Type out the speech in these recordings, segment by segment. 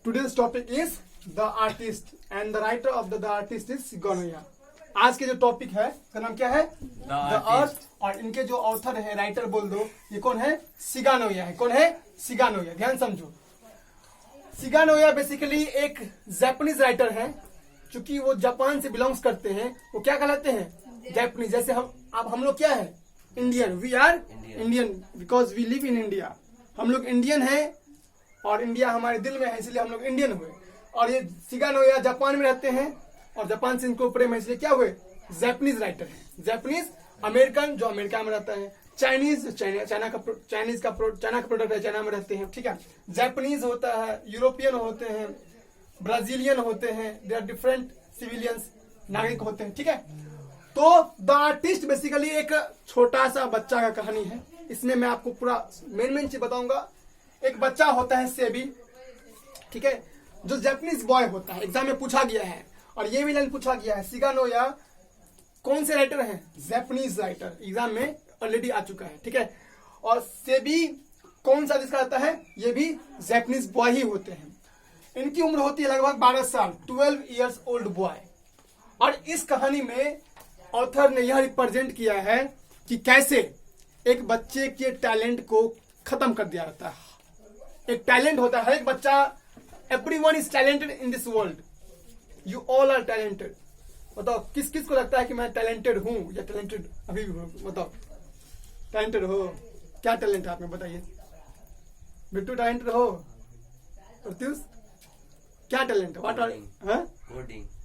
Today's topic is the artist and the writer of the artist is Shiga no Ya. आज के जो topic है उसका नाम क्या है? The earth. और इनके जो ऑथर है, राइटर बोल दो, ये कौन है? शिगा नो या है। कौन है? शिगा नो या। ध्यान समझो, शिगा नो या बेसिकली एक जापानीज राइटर है। चूंकि वो जापान से बिलोंग्स करते हैं, वो क्या कहलाते हैं? जापानीज। जैसे हम लोग क्या है? Indian. We are Indian because we live in India. हम लोग इंडियन है और इंडिया हमारे दिल में है, इसलिए हम लोग इंडियन हुए। और ये शिगा नो या जापान में रहते हैं और जापान से इनको प्रेम है, इसलिए क्या हुए? जापानीज राइटर है। जापानीज, अमेरिकन जो अमेरिका में रहता है, चाइनीज चाइना का प्रोडक्ट है, चाइना में रहते हैं। ठीक है। जापानीज होता है, यूरोपियन होते हैं, ब्राजीलियन होते हैं, दे आर डिफरेंट सिविलियंस, नागरिक होते हैं। ठीक है। तो द आर्टिस्ट बेसिकली एक छोटा सा बच्चा का कहानी है। इसमें मैं आपको पूरा मेन चीज बताऊंगा। एक बच्चा होता है सेबी, ठीक है, जो जापानीज बॉय होता है। एग्जाम में पूछा गया है और ये भी लाइन पूछा गया है। शिगा नो या कौन से राइटर हैं? Japanese writer. एग्जाम में ऑलरेडी आ चुका है। ठीक है। और सेबी कौन सा जिसका रहता है? ये भी जापानीज बॉय ही होते हैं। इनकी उम्र होती है लगभग 12 साल, 12 इयर्स ओल्ड बॉय। और इस कहानी में ऑथर ने यह रिप्रेजेंट किया है कि कैसे एक बच्चे के टैलेंट को खत्म कर दिया जाता है। एक टैलेंट होता है, हर एक बच्चा, everyone is talented in this world, you all are talented. बताओ किस किस को लगता है कि मैं टैलेंटेड हूं या टैलेंटेड अभी भी हूं? बताओ, टैलेंटेड हो? क्या टैलेंट है आप में बताइए? बिट्टू टैलेंटेड हो? प्रत्युष क्या टैलेंट है? What are?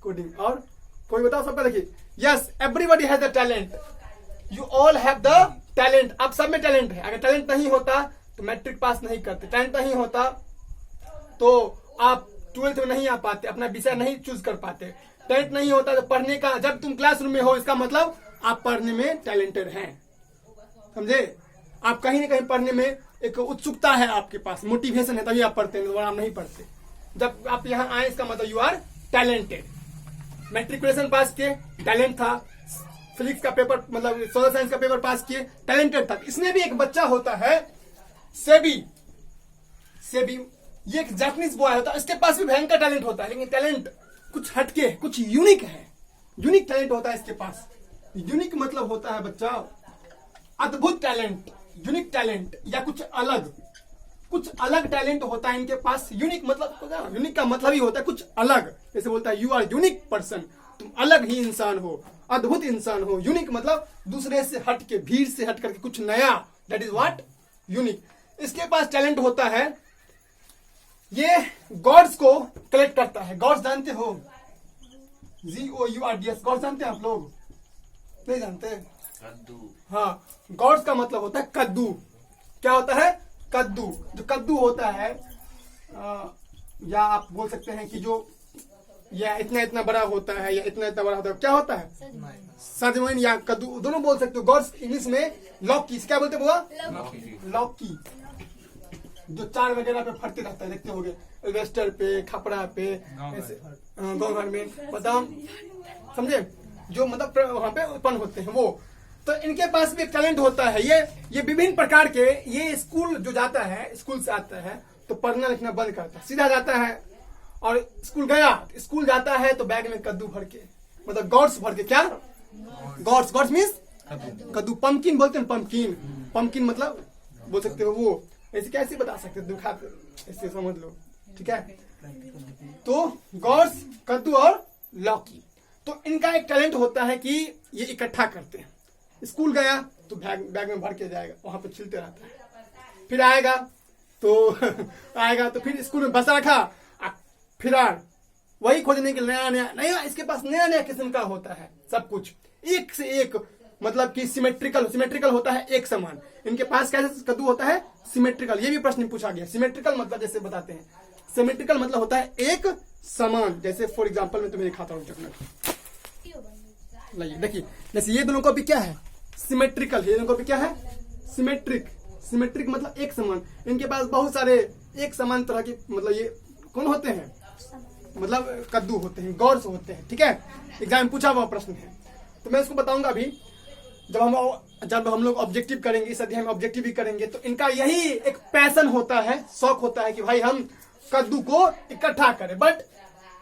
कोडिंग। और कोई बताओ? सबका देखिए, yes everybody has the talent, you all have the talent. अब सब में टैलेंट है। अगर टैलेंट नहीं होता तो मैट्रिक पास नहीं करते। टैलेंट नहीं होता तो आप 12th में नहीं आ पाते, अपना विषय नहीं चूज कर पाते। टैलेंट नहीं होता तो पढ़ने का, जब तुम क्लासरूम में हो इसका मतलब आप पढ़ने में टैलेंटेड हैं। समझे? आप कहीं ना कहीं पढ़ने में एक उत्सुकता है, आपके पास मोटिवेशन है, तभी आप पढ़ते हैं, तो आप नहीं पढ़ते। जब आप यहाँ आए इसका मतलब यू आर टैलेंटेड। मैट्रिकुलेशन पास किए, टैलेंट था। फिजिक्स का पेपर मतलब सोशल साइंस का पेपर पास किए, टैलेंटेड था। इसमें भी एक बच्चा होता है सेबी। ये एक जापानीज बॉय होता है, इसके पास भी भयंकर टैलेंट होता है, लेकिन टैलेंट कुछ हटके, कुछ यूनिक है। यूनिक टैलेंट होता है इसके पास। यूनिक मतलब होता है बच्चा अद्भुत टैलेंट, यूनिक टैलेंट या कुछ अलग टैलेंट होता है इनके पास। यूनिक मतलब, यूनिक का मतलब ही होता है कुछ अलग। जैसे बोलता है यू आर यूनिक पर्सन, तुम अलग ही इंसान हो, अद्भुत इंसान हो। यूनिक मतलब दूसरे से हट के, भीड़ से हट करके कुछ नया, दैट इज व्हाट यूनिक। इसके पास टैलेंट होता है, ये गॉड्स को कलेक्ट करता है। गॉड्स जानते हो? GOURDS। गॉड्स जानते हैं आप लोग? नहीं जानते? कद्दू। हाँ, गॉड्स का मतलब होता है कद्दू। क्या होता है? कद्दू। जो कद्दू होता है, या आप बोल सकते हैं कि जो या इतना बड़ा होता है या इतना बड़ा होता है, क्या होता है? सजमैन या कद्दू, दोनों बोल सकते हो। गॉड्स इंग्लिश में लॉकी, क्या बोलते हैं? लॉकी, जो चार वगैरह पे फटते रहता है, देखते होगे एल्वेस्टर पे, खपड़ा पे, ऐसे गाँव घर में, बादाम, समझे? जो मतलब वहां पे उत्पन्न होते हैं वो। तो इनके पास भी एक टैलेंट होता है। ये विभिन्न प्रकार के, ये स्कूल जो जाता है, स्कूल से आता है तो पढ़ना लिखना बंद करता है, सीधा जाता है और स्कूल जाता है तो बैग में कद्दू भर के, मतलब गॉड्स भर के। क्या गॉड्स मीन्स कद्दू। पंपकिन बोलते हैं, पंपकिन मतलब बोल सकते हो वो। ऐसे कैसे बता सकते, दुखाते ऐसे समझ लो। ठीक है। तो गॉड्स, कद्दू और लौकी। तो इनका एक टैलेंट होता है कि ये इकट्ठा करते हैं। स्कूल गया तो बैग में भर के जाएगा, वहां पे छिलते रहता है। फिर आएगा तो फिर स्कूल में बसा रखा, फिर वही खोजने के नया इसके पास नया किस्म का होता है। सब कुछ एक से एक, मतलब कि सिमेट्रिकल होता है, एक समान। इनके पास कैसे कद्दू होता है? सिमेट्रिकल। ये भी प्रश्न पूछा गया। सिमेट्रिकल मतलब जैसे बताते हैं, सिमेट्रिकल मतलब होता है एक समान। जैसे फॉर एग्जांपल मैं तुम्हें दिखाता हूँ, देखिए, जैसे ये दोनों को भी क्या है? सिमेट्रिकल। ये दोनों को भी क्या है? सिमेट्रिक मतलब एक समान। इनके पास बहुत सारे एक समान तरह के, मतलब ये कौन होते हैं? मतलब कद्दू होते हैं, गॉड्स होते हैं। ठीक है। एग्जाम में पूछा हुआ प्रश्न है, तो मैं इसको बताऊंगा अभी। जब हम लोग ऑब्जेक्टिव करेंगे, इस अध्याय में ऑब्जेक्टिव भी करेंगे, तो इनका यही एक पैशन होता है, शौक होता है कि भाई हम कद्दू को इकट्ठा करे, बट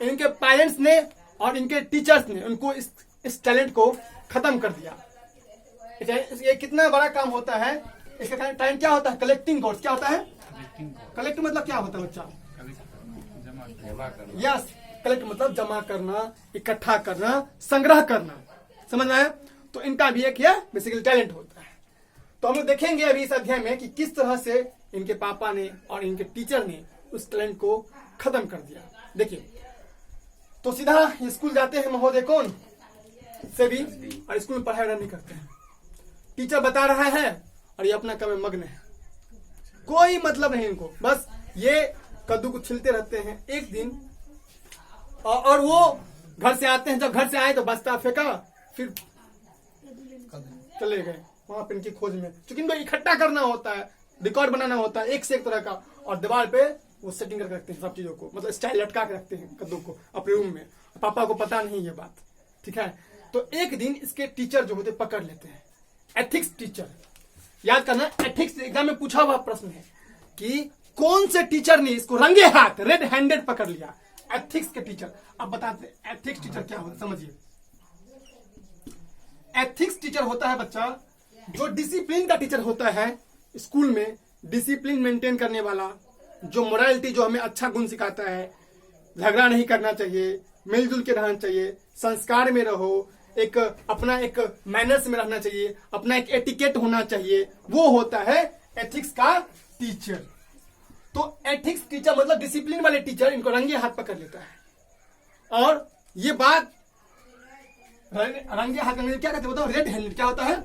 इनके पेरेंट्स ने और इनके टीचर्स ने उनको इस टैलेंट को खत्म कर दिया। ये कितना बड़ा काम होता है। इसका टैलेंट क्या होता है? Collecting gods. क्या होता है? कलेक्ट मतलब क्या होता है बच्चा? यस, कलेक्ट मतलब जमा करना, इकट्ठा करना, संग्रह करना। समझ में आया? तो इनका भी एक यह बेसिकली टैलेंट होता है। तो हम लोग देखेंगे अभी इस अध्याय में कि किस तरह से इनके पापा ने और इनके टीचर ने उस टैलेंट को खत्म कर दिया। देखिए, तो सीधा स्कूल जाते हैं महोदय कौन? से भी, और स्कूल में पढ़ाई नहीं करते हैं। टीचर बता रहा है और ये अपना काम में मग्न है, कोई मतलब नहीं इनको, बस ये कद्दू को छिलते रहते हैं। एक दिन और वो घर से आते हैं, जब घर से आए तो बस्ता फेंका, फिर चले गए वहां पे इनकी खोज में। क्योंकि इनको इकट्ठा करना होता है, रिकॉर्ड बनाना होता है एक से एक तरह का, और दीवार पे वो सेटिंग करके रखते हैं सब चीजों को, मतलब स्टाइल लटका के रखते हैं कद्दू को अपने रूम में। पापा को पता नहीं ये बात, ठीक है। तो एक दिन इसके टीचर जो होते पकड़ लेते हैं, एथिक्स टीचर। याद करना, एथिक्स एग्जाम में पूछा हुआ प्रश्न है कि कौन से टीचर ने इसको रंगे हाथ रेड हैंडेड पकड़ लिया? एथिक्स के टीचर। अब बताते हैं एथिक्स टीचर क्या होता है, समझिए। एथिक्स टीचर होता है बच्चा जो डिसिप्लिन का टीचर होता है स्कूल में, डिसिप्लिन मेंटेन करने वाला, जो मोरालिटी, जो हमें अच्छा गुण सिखाता है, झगड़ा नहीं करना चाहिए, मिलजुल के रहना चाहिए, संस्कार में रहो, एक अपना एक मैनर्स में रहना चाहिए, अपना एक एटिकेट होना चाहिए, वो होता है एथिक्स का टीचर। तो एथिक्स टीचर मतलब डिसिप्लिन वाले टीचर इनको रंगे हाथ पकड़ लेता है। और ये बात रंगे हाथ पकड़ने क्या कहते हैं बताओ? Red handed. क्या होता है?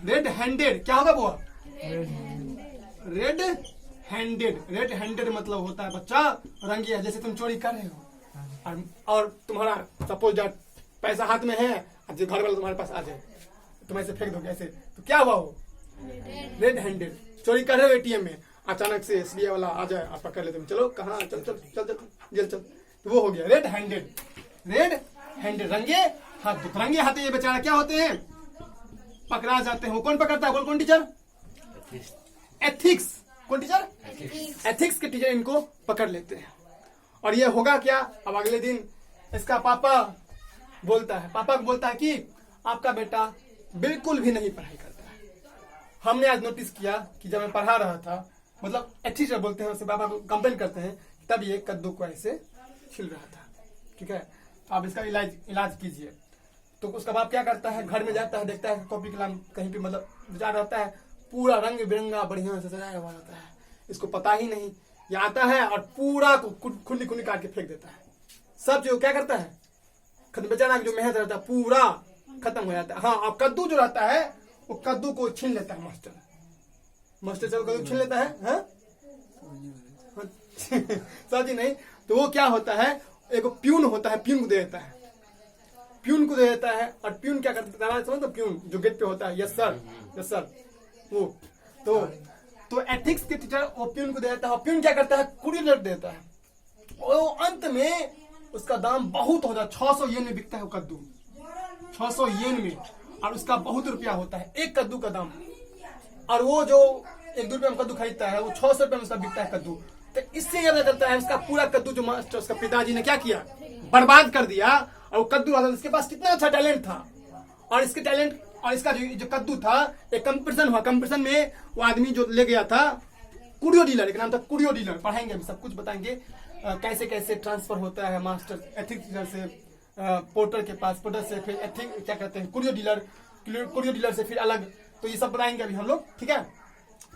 Red handed. क्या होगा वो? Red handed. रेड हैंडेड मतलब होता है बच्चा रंगे, जैसे तुम चोरी कर रहे हो और तुम्हारा सपोज दैट पैसा हाथ में है, जो घर वाला तुम्हारे पास आ जाए, तुम ऐसे फेंक दोगे ऐसे, तो क्या हुआ वो? Red handed. चोरी कर रहे हो एटीएम में, अचानक से एसबीआई वाला आ जाए और पकड़ ले, तुम चलो कहाँ, चल चल चल चल जेल चल, तो वो हो गया रेड हैंडेड। रेड हैंडेड रंगे हाथ। तो रंगे हाथ ये बेचारा क्या होते हैं? पकड़ा जाते हैं। वो कौन पकड़ता है? कौन टीचर? एथिक्स। कौन टीचर? एथिक्स के टीचर इनको पकड़ लेते हैं। और ये होगा क्या? अब अगले दिन इसका पापा बोलता है, पापा को बोलता है कि आपका बेटा बिल्कुल भी नहीं पढ़ाई करता है। हमने आज नोटिस किया कि जब मैं पढ़ा रहा था, मतलब एथिक्स बोलते हैं, उससे पापा को कंप्लेन करते हैं, तब ये कद्दू को ऐसे छिल रहा था, ठीक है। आप इसका इलाज कीजिए। तो उसका बाप क्या करता है? घर में जाता है, देखता है कॉपी कलम कहीं पे मतलब विचार रहता है, पूरा रंग बिरंगा बढ़िया से सजाया हुआ रहता है, इसको पता ही नहीं। ये आता है और पूरा को खुली खुली काट के फेंक देता है। सब जो क्या करता है, बेचारा जो मेहनत रहता है पूरा खत्म हो जाता है। हाँ, अब कद्दू जो रहता है वो कद्दू को छीन लेता है मास्टर चलो कद्दू छीन लेता है, सच नहीं। तो वो क्या होता है, एक प्यून होता है, प्यून को दे देता है, प्यून को दे देता है। और प्यून क्या करता है समझ? तो प्यून जो गेट पे होता है, यस सर, यस सर, वो तो एथिक्स के टीचर वो प्यून को दे देता है। प्यून क्या करता है? कुरियर देता है। वो अंत में उसका दाम बहुत होता है, 600 येन में बिकता है वो कद्दू, 600 येन में, और उसका बहुत रुपया होता है एक कद्दू का दाम। और वो जो 1-2 रुपये में कद्दू खरीदता है, वो 600 रुपये में उसका बिकता है कद्दू। तो इससे यह पता चलता है उसका पूरा कद्दू जो मास्टर उसका पिताजी ने क्या किया, बर्बाद कर दिया। और वो कद्दू इसके पास कितना अच्छा टैलेंट था, और इसके टैलेंट और इसका जो कद्दू था, एक कंपटीशन हुआ। कंपटीशन में वो आदमी जो ले गया था, कुडियो डीलर, एक नाम था कुडियो डीलर। पढ़ाएंगे अभी, सब कुछ बताएंगे कैसे कैसे ट्रांसफर होता है मास्टर एथिक्स टीचर से पोर्टर के पास, पोर्टर से फिर एथिक्स क्या कहते हैं कुडियो डीलर से फिर अलग। तो ये सब बताएंगे अभी हम लोग, ठीक है।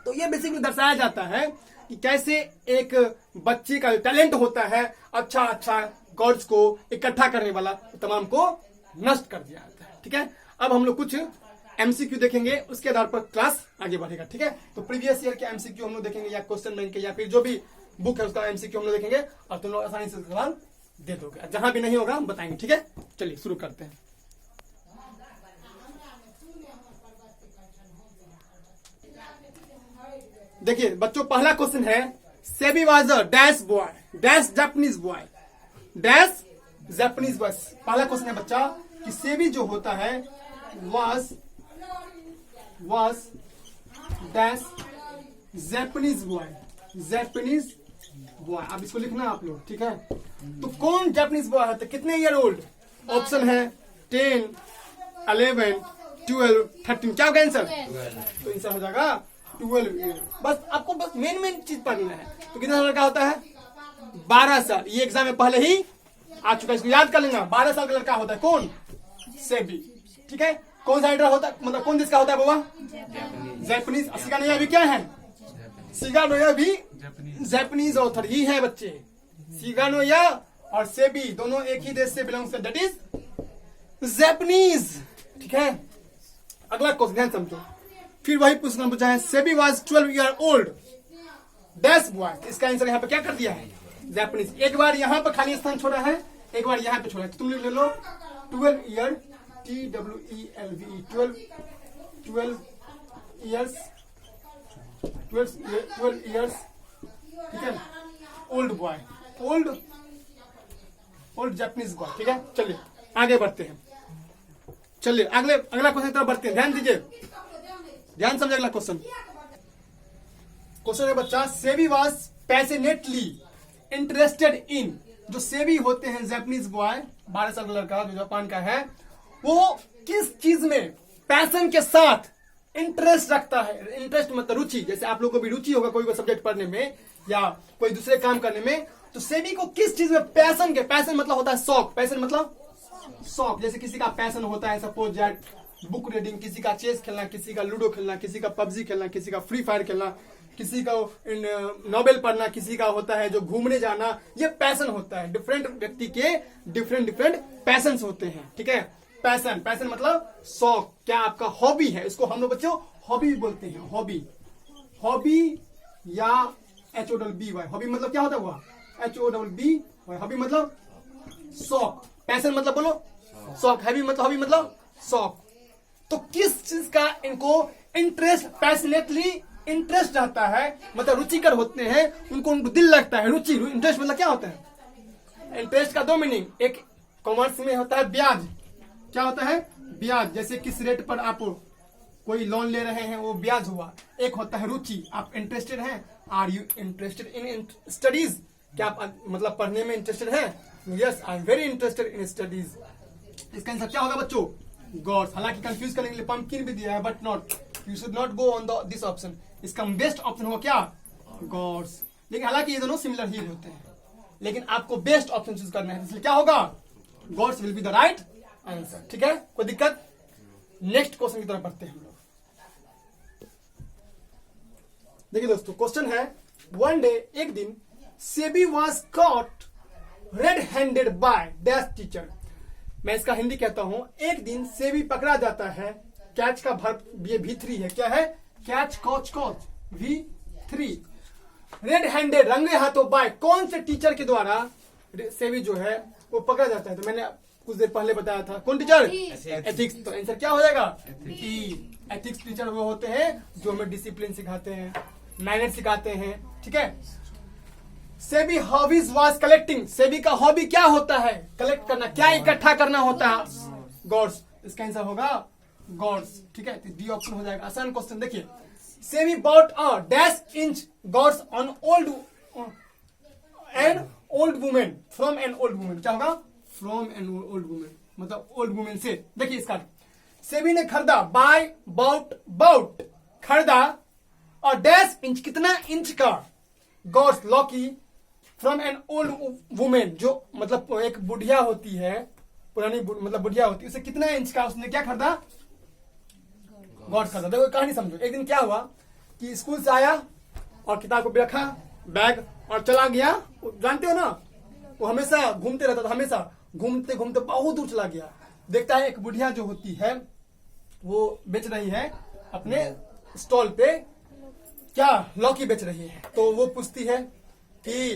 तो ये बेसिकली दर्शाया जाता है कि कैसे एक बच्चे का टैलेंट होता है, अच्छा अच्छा गॉड्स को इकट्ठा करने वाला, तमाम को नष्ट कर दिया जाता है, ठीक है। अब हम लोग कुछ एमसीक्यू देखेंगे, उसके आधार पर क्लास आगे बढ़ेगा, ठीक है। तो प्रीवियस ईयर के एमसीक्यू हम लोग देखेंगे, या क्वेश्चन बैंक के, या फिर जो भी बुक है उसका एमसीक्यू हम लोग देखेंगे, और तुम लोग आसानी से सवाल दे दोगे। जहां भी नहीं होगा हम बताएंगे, ठीक है। चलिए शुरू करते हैं। देखिए बच्चों, पहला क्वेश्चन है, SEBI was a dash boy, dash Japanese boy, dash Japanese boy. पहला क्वेश्चन है बच्चा कि सेबी जो होता है was dash Japanese boy, Japanese boy. अब इसको लिखना आप लोग, ठीक है। तो कौन जापानीज बॉय है, तो कितने ईयर ओल्ड? ऑप्शन है 10, 11, 12, 13। क्या होगा आंसर? तो आंसर हो जाएगा 12 ईयर। बस आपको बस मेन चीज पढ़ना है। तो कितना साल का होता है? 12 साल। ये एग्जाम में पहले ही आ चुका है, इसको याद कर लेना। 12 साल का लड़का होता है कौन? सेबी, ठीक है। कौन सा राइटर होता है, मतलब कौन देश का होता है बाबा? जापानीज। शिगानोया भी क्या है? शिगानोया भी जापानीज ऑथर ही है बच्चे। शिगानोया और सेबी दोनों एक ही देश से बिलोंग करते, दैट इज जापानीज, ठीक है। अगला क्वेश्चन ध्यान समझो, फिर वही प्रश्न पूछा है। SEBI was 12 year old dash boy. इसका आंसर यहाँ पे क्या कर दिया है? जापानीज। एक बार यहाँ पे खाली स्थान छोड़ा है, एक बार यहाँ पे छोड़ा है, तो तुम लिख लो 12 ईयर, TWELVE, 12 इयर्स, 12 इयर्स, ठीक है। Old boy, old Japanese boy, ठीक है। चलिए आगे बढ़ते हैं, चलिए अगला क्वेश्चन की तरफ बढ़ते हैं। ध्यान दीजिए, ध्यान समझे अगला क्वेश्चन। क्वेश्चन है बच्चा, SEBI was passionately interested in. जो सेबी होते हैं जापानीज बॉय, 12 साल का लड़का जो जापान का है, वो किस चीज में पैशन के साथ इंटरेस्ट रखता है? इंटरेस्ट मतलब रुचि। जैसे आप लोगों को भी रुचि होगा कोई सब्जेक्ट पढ़ने में या कोई दूसरे काम करने में, तो सेबी को किस चीज में पैशन मतलब होता है शौक। पैशन मतलब शौक। जैसे किसी का पैशन होता है सपोज दैट बुक रीडिंग, किसी का चेस खेलना, किसी का लूडो खेलना, किसी का पबजी खेलना, किसी का फ्री फायर खेलना, किसी का नॉवेल पढ़ना, किसी का होता है जो घूमने जाना। ये पैशन होता है। डिफरेंट व्यक्ति के डिफरेंट पैशन होते हैं, ठीक है। पैशन मतलब शौक। क्या आपका हॉबी है, इसको हम लोग बच्चों हॉबी भी बोलते हैं। हॉबी या HOBBY। हॉबी मतलब क्या होता है हुआ? HOBBY। हॉबी मतलब शौक। पैशन मतलब बोलो शौक। हॉबी मतलब शौक। तो किस चीज का इनको इंटरेस्ट, पैशनेटली इंटरेस्ट रहता है, मतलब रुचिकर होते हैं, उनको दिल लगता है। रुचि, इंटरेस्ट मतलब क्या होता है? इंटरेस्ट का दो मीनिंग, एक कॉमर्स में होता है ब्याज। क्या होता है? ब्याज। जैसे किस रेट पर आप कोई लोन ले रहे हैं वो ब्याज हुआ। एक होता है रुचि, आप इंटरेस्टेड हैं। Are you interested in studies? क्या आप मतलब पढ़ने में इंटरेस्टेड हैं? Yes, I am very interested in studies. इसका आंसर क्या होगा बच्चों? गॉड्स। हालांकि कंफ्यूज करने के लिए पंपकिन भी दिया है, but not, you should not go on this option. इसका बेस्ट ऑप्शन होगा क्या? गॉड्स। लेकिन हालांकि ये दोनों सिमिलर ही होते हैं, लेकिन आपको बेस्ट ऑप्शन चूज करना है, इसलिए क्या होगा? Gods will be the right answer, ठीक है। कोई दिक्कत? नेक्स्ट क्वेश्चन की तरफ बढ़ते हैं हम लोग। देखिए दोस्तों, क्वेश्चन है, वन डे, एक दिन, SEBI was cot red handed by dash teacher. मैं इसका हिंदी कहता हूं, एक दिन सेबी पकड़ा जाता है। कैच का वर्ब ये V3 है। क्या है? कैच, कॉच, V3। रेड हैंडेड, रंगे हाथों, बाय कौन से टीचर के द्वारा सेबी जो है वो पकड़ा जाता है? तो मैंने कुछ देर पहले बताया था, कौन टीचर? एथिक्स। तो आंसर क्या हो जाएगा? एथिक्स टीचर वो होते हैं जो हमें डिसिप्लिन सिखाते हैं, मैनर सिखाते हैं, ठीक है। SEBI hobbies was collecting. SEBI का हॉबी क्या होता है? कलेक्ट करना, क्या इकट्ठा करना होता है? गॉड्स। इसका आंसर होगा गॉड्स, ठीक है। डी ऑप्शन हो जाएगा। आसान क्वेश्चन देखिए, Sebi bought a dash inch gods on old women from an old women. क्या होगा? फ्रॉम एन ओल्ड वुमेन, मतलब ओल्ड वुमेन से। देखिए इसका, सेबी ने खरीदा, बाय, बाउट खरीदा, और डैश इंच, कितना इंच का, गॉड्स लॉकी, फ्रॉम एन ओल्ड वुमेन, जो मतलब एक बुढ़िया होती है, पुरानी मतलब बुढ़िया होती है, उसे कितना इंच का उसने क्या खरीदा? गॉड्स खरीदा। देखो कहानी समझो। एक दिन क्या हुआ कि स्कूल से आया और किताब को भी रखा, बैग, और चला गया। जानते हो ना, वो हमेशा घूमते रहता था, हमेशा घूमते घूमते बहुत दूर चला गया। देखता है एक बुढ़िया जो होती है वो बेच रही है अपने स्टॉल पे, क्या लौकी बेच रही है। तो वो पूछती है कि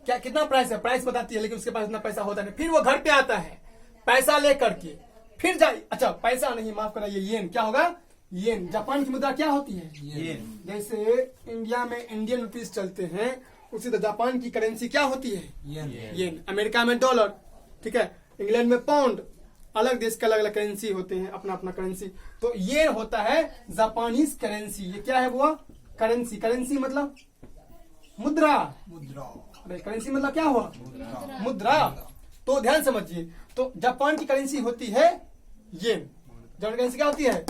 क्या कितना प्राइस है? प्राइस बताती है, लेकिन उसके पास इतना पैसा होता नहीं। फिर वो घर पे आता है पैसा लेकर के, फिर जाए, अच्छा पैसा नहीं, माफ कराइए, येन। क्या होगा? येन। जापान की मुद्रा क्या होती है? येन। जैसे इंडिया में इंडियन रुपीज चलते हैं, उसी तरह जापान की करेंसी क्या होती है? येन। अमेरिका में डॉलर, ठीक है। इंग्लैंड में पाउंड। अलग देश के अलग अलग करेंसी होते हैं, अपना अपना करेंसी। तो ये होता है जापानीज करेंसी। ये क्या है? वो करेंसी। करेंसी मतलब मुद्रा। मुद्रा। अरे करेंसी मतलब क्या हुआ? मुद्रा। तो ध्यान समझिए, तो जापान की करेंसी होती है येन। जापान की करेंसी क्या होती है?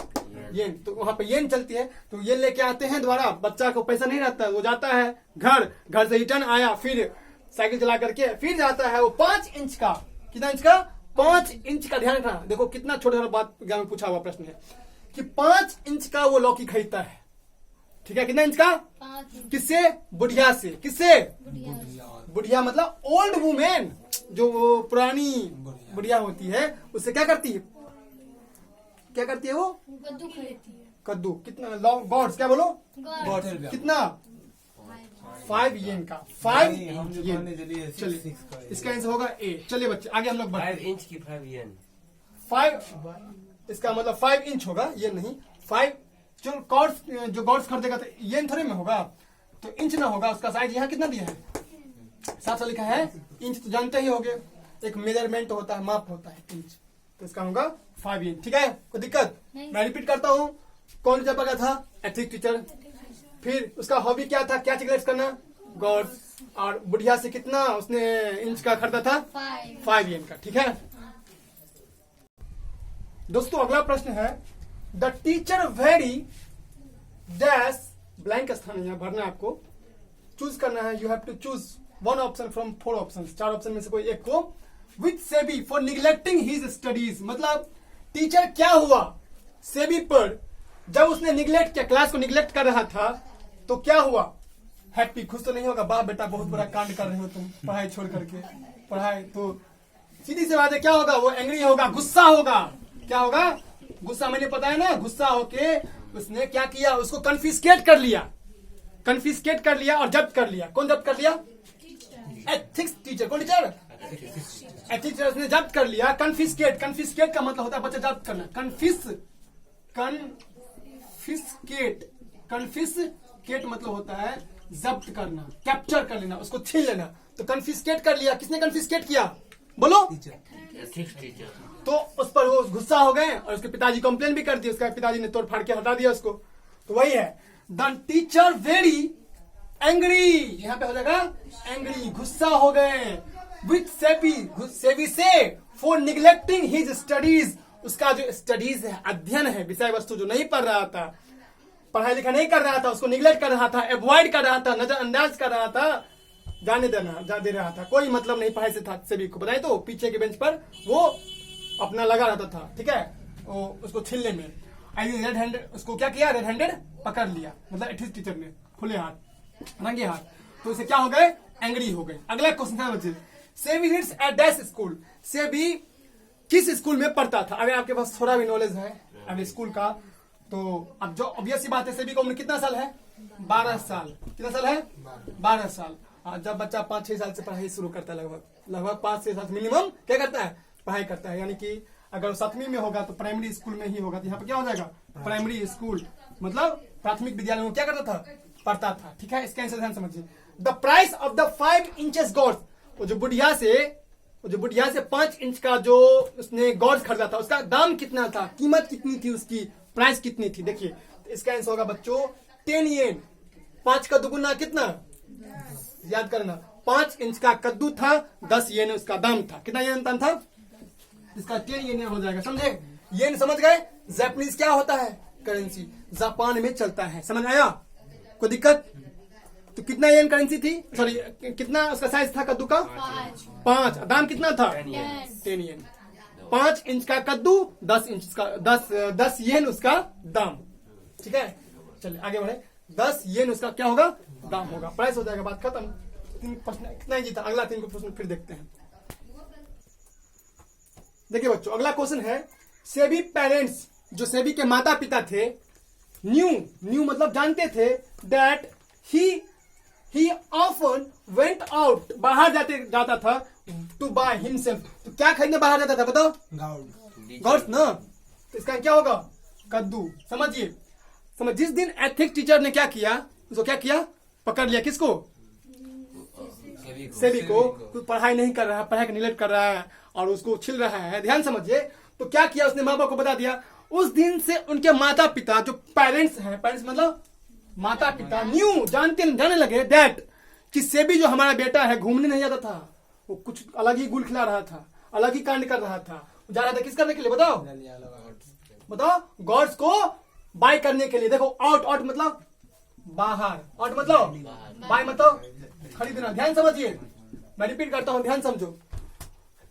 येन। तो वहां पे येन चलती है, तो ये लेके आते हैं द्वारा। बच्चा को पैसा नहीं रहता, वो जाता है घर से रिटर्न आया, फिर साइकिल चला करके फिर जाता है। वो 5 इंच का, कितना इंच का? 5 इंच का। ध्यान रखना, देखो कितना छोटा छोटा बात एग्जाम में पूछा हुआ प्रश्न है कि 5 इंच का वो लौकी खरीदता है। ठीक है, कितना इंच का? 5 इंच। किससे? बुढ़िया से। किससे? बुढ़िया। बुढ़िया मतलब ओल्ड वुमेन, जो वो पुरानी बुढ़िया होती है, उससे क्या करती है? क्या करती है वो? कद्दू खरीदती है। कद्दू। कितना? गॉड्स, क्या बोलो? गॉड। कितना? 5 येन का। 5 हम जो येन। पढ़ने चलिए चलिए, 6 का इसका आंसर होगा ए। चलिए बच्चे आगे हम लोग 5 बढ़ते हैं। इंच की 5 येन। 5 इसका मतलब 5 इंच होगा, ये नहीं 5। जो गॉड्स खरीदेगा तो येन थोड़े में होगा, तो इंच ना होगा। उसका साइज यहाँ कितना दिया है? 700 लिखा है। इंच तो जानते ही होगे, एक मेजरमेंट होता है, माप होता है इंच। तो इसका होगा 5 इंच। ठीक है, कोई दिक्कत? नहीं। मैं रिपीट करता हूँ। कौन टीचर पढ़ा था? Ethics teacher. फिर उसका हॉबी क्या था? क्या चिकलेट्स करना? गॉड्स। और बुढ़िया से कितना उसने इंच का खरीदा था? 5 येन का। ठीक है दोस्तों, अगला प्रश्न है the teacher very dash blank स्थान यहाँ भरना है आपको, चूज करना है। You have to choose 1 option from 4 option, 4 option में से कोई एक को। With Sebi for neglecting his studies, मतलब टीचर क्या हुआ सेबी पर जब उसने निग्लेक्ट किया, क्लास को निग्लेक्ट कर रहा था, तो क्या हुआ? हैप्पी, खुश तो नहीं होगा, बाप बेटा बहुत बड़ा कांड कर रहे हो तुम पढ़ाई छोड़ करके। पढ़ाई तो सीधी सी बात है, क्या होगा? वो एंग्री होगा, गुस्सा होगा। क्या होगा? गुस्सा। मैंने पता है ना, गुस्सा होके उसने क्या किया? उसको कन्फिस्केट कर लिया। कन्फिस्केट कर लिया और जब्त कर लिया। कौन जब्त कर लिया? Ethics teacher. कौन टीचर? Ethics teacher. उसने जब्त कर लिया। कन्फिस्केट, कन्फिस्केट का मतलब होता है बच्चा जब्त करना। कन्फिस्केट मतलब होता है जब्त करना, कैप्चर कर लेना, उसको छीन लेना। तो कन्फिस्केट कर लिया। किसने कन्फिस्केट किया? बोलो। Ethics teacher. तो उस पर वो गुस्सा हो गए और उसके पिताजी कंप्लेन भी कर दी। उसका पिताजी ने तोड़ फाड़ के हटा दिया उसको। तो वही है, द टीचर वेरी एंग्री, यहाँ पे हो जाएगा एंग्री, गुस्सा हो गए। विथ सेबी से फॉर निग्लेक्टिंग हिज स्टडीज, उसका जो स्टडीज है, अध्ययन है, विषय वस्तु जो नहीं पढ़ रहा था, पढ़ाई लिखा नहीं कर रहा था, उसको निग्लेक्ट कर रहा था, अवॉइड कर रहा था, नजरअंदाज कर रहा था, जाने दे रहा था, कोई मतलब नहीं पढ़ाई से था। सेबी को बताए तो पीछे के बेंच पर वो अपना लगा रहता था। ठीक है, वो उसको छीनने में रेड हैंडेड, उसको क्या किया? रेड हैंडेड पकड़ लिया, मतलब एथिक्स टीचर ने खुले हाथ, रंगे हाथ। तो उसे क्या हो गए? एंग्री हो गए। अगला क्वेश्चन था बच्चे, Sebi reads at dash school, Sebi किस स्कूल में पढ़ता था? अगर आपके पास थोड़ा भी नॉलेज है अब स्कूल का, तो अब जो ऑब्वियस सी बात है, सेबी को उम्र कितना साल है? 12 साल। कितना साल है? 12 साल। जब बच्चा 5-6 साल से पढ़ाई शुरू करता है, लगभग 5-6 साल मिनिमम क्या करता है? पढ़ाई करता है। यानी कि अगर 7वीं में होगा तो प्राइमरी स्कूल में ही होगा। तो यहाँ पे क्या हो जाएगा? प्राइमरी स्कूल, मतलब प्राथमिक विद्यालय में क्या करता था? पढ़ता था। ठीक है, इसका आंसर ध्यान समझिए। The price of the 5 inches gods, वो जो बुढ़िया से 5 इंच का जो उसने गॉड्स खरीदा था, उसका दाम कितना था? कीमत कितनी थी उसकी? प्राइस कितनी थी? देखिए, तो इसका आंसर होगा बच्चों 10 येन। 5 का दुगुना कितना? याद करना, 5 इंच का कद्दू था, 10 येन उसका दाम था। कितना येन दाम था? इसका 10 येन हो जाएगा। समझे? येन समझ गए? जापानीज क्या होता है? करेंसी, जापान में चलता है। समझ आया? कोई दिक्कत? तो कितना येन करेंसी थी? सॉरी, कितना उसका साइज था कद्दू का? 5। दाम कितना था? 10 येन। 5 इंच का कद्दू, 10 इंच का 10 येन उसका दाम। ठीक है, चलिए आगे बढ़े। 10 येन उसका क्या होगा? दाम होगा। प्राइस हो जाएगा, बात खत्म। 3 प्रश्न कितना ही जीता। अगला 3 प्रश्न फिर देखते हैं। देखिए बच्चों, अगला क्वेश्चन है, सेबी पेरेंट्स, जो सेबी के माता पिता थे, न्यू मतलब जानते थे, that he often went out, बाहर जाता था, टू बाय हिमसेल्फ, तो क्या खरीदने बाहर जाता था? बताओ। गॉड्स ना। तो इसका क्या होगा? कद्दू। समझिए, जिस दिन एथिक्स टीचर ने क्या किया, उसको क्या किया? पकड़ लिया। किसको? सेबी को। पढ़ाई नहीं कर रहा है, पढ़ाई का निगलेक्ट कर रहा है और उसको छिल रहा है। ध्यान समझिए, तो क्या किया उसने? माँ बाप को बता दिया। उस दिन से उनके माता पिता, जो पेरेंट्स हैं, पेरेंट्स मतलब माता पिता, न्यू जाने लगे दैट कि सेबी जो हमारा बेटा है घूमने नहीं आता था, वो कुछ अलग ही गुल खिला रहा था, अलग ही कांड कर रहा था, जा रहा था किस करने के लिए बताओ, बताओ गॉड्स को बाय करने के लिए। देखो आउट, आउट मतलब बाहर, आउट मतलब बाय मतलब खरीदना। ध्यान समझिए, मैं रिपीट करता हूं, ध्यान समझो।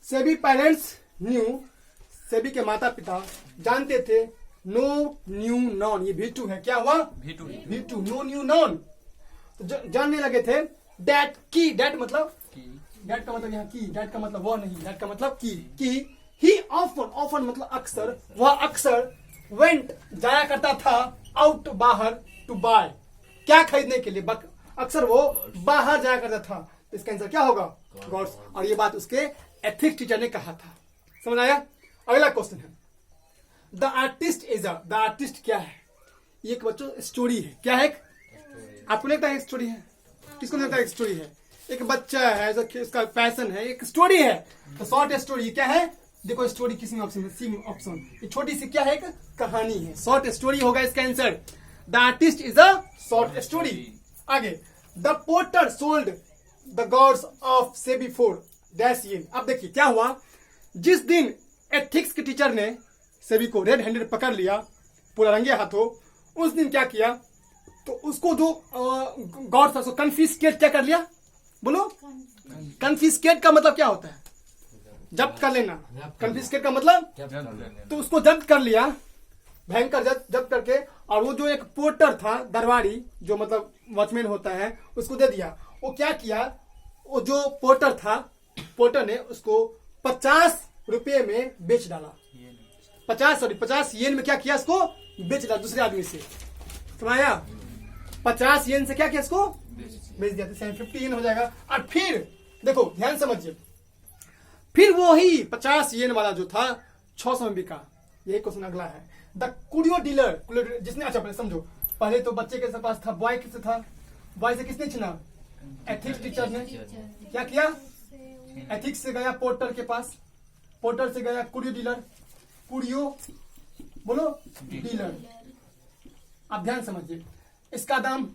सेबी पेरेंट्स न्यू, सेबी के माता पिता जानते थे, नो न्यू नॉन, ये V2 है, क्या हुआ V2, नो न्यू नॉन, तो जानने लगे थे डेट की, डेट मतलब डेट का मतलब यहाँ की, डेट का मतलब वह नहीं, डेट का मतलब की ही ऑफन, ऑफन मतलब अक्सर, वह अक्सर वेंट जाया करता था आउट बाहर टू बाय, क्या खरीदने के लिए, अक्सर वो बाहर जाया करता था। तो इसका आंसर क्या होगा गॉड्स, और ये बात उसके एथिक्स टीचर ने कहा था। समझ आया? अगला क्वेश्चन है the artist is a, the artist क्या है? ये एक बच्चों स्टोरी है, क्या है? आपको लगता है स्टोरी है? किसको लगता है स्टोरी है? एक बच्चा है जो इसका पैशन है, एक स्टोरी है, तो शॉर्ट स्टोरी क्या है? देखो स्टोरी किसी ऑप्शन में, सी ऑप्शन, ये छोटी सी क्या है? एक कहानी है, शॉर्ट स्टोरी होगा इसका answer. The artist is a short story. आगे the porter sold the gods of Sebi for dash yen. अब देखिए क्या हुआ, जिस दिन एथिक्स के टीचर ने सेबी को रेड हैंडेड पकड़ लिया पूरा रंगे हाथों, उस दिन क्या किया, तो उसको जो गॉड्स था उसको कन्फिस्केट क्या कर लिया, बोलो कन्फिस्केट का मतलब क्या होता है? जब्त कर लेना। कन्फिस्केट का मतलब, तो उसको जब्त कर लिया, भयंकर जब्त करके, और वो जो एक पोर्टर था दरबारी, जो मतलब वॉचमैन होता है, उसको दे दिया। वो क्या किया, वो जो पोर्टर था, पोर्टर ने उसको 50 रुपये में बेच डाला। 50 येन में क्या किया, इसको बेच डाला दूसरे आदमी से। समझाया? 50 येन से क्या किया, इसको बेच दिया, तो 50 येन हो जाएगा। और फिर देखो ध्यान समझिए, फिर वो ही 50 येन वाला जो था 600 में बिका। यही क्वेश्चन अगला है। द कुरियो डीलर, जिसने, अच्छा पहले समझो, पहले तो बच्चे के पास था, बॉय किससे था, बॉय से किसने छीना? एथिक्स टीचर ने। क्या किया? एथिक्स से गया पोर्टर के पास, पोर्टर से गया कुरियो डीलर, कुरियो बोलो डीलर। आप ध्यान समझिए, इसका दाम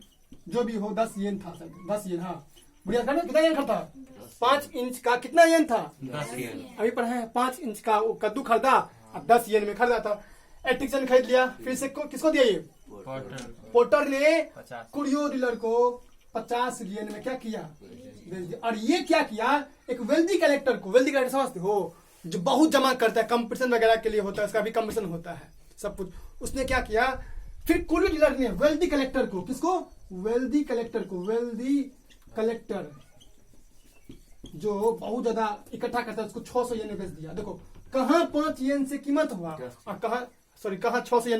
जो भी हो 10 येन था, 10 येन। हाँ बुढ़िया था ना, कितना येन खरीदा? 5 इंच का कितना येन था? 10 येन। अभी पढ़े हैं, 5 इंच का वो कद्दू खरीदा और 10 येन में खरीदा था। एथिक्स ने खरीद लिया, फिर से किसको दिया? ये पोर्टर ने कुरियो डीलर को 50 येन में क्या किया? बेच दिया। और ये क्या किया, एक वेल्दी कलेक्टर को, वेल्दी कलेक्टर समझते हो, जो बहुत जमा करता है, कंपटीशन वगैरह के लिए होता है, इसका भी कंपटीशन होता है सब कुछ, उसने क्या किया, फिर कुरियो डीलर ने वेल्दी कलेक्टर को, किसको? वेल्दी कलेक्टर को, वेल्दी कलेक्टर जो बहुत ज्यादा इकट्ठा करता है, उसको 600 येन में बेच दिया। देखो कहाँ 5 येन से कीमत हुआ और कहाँ 600 येन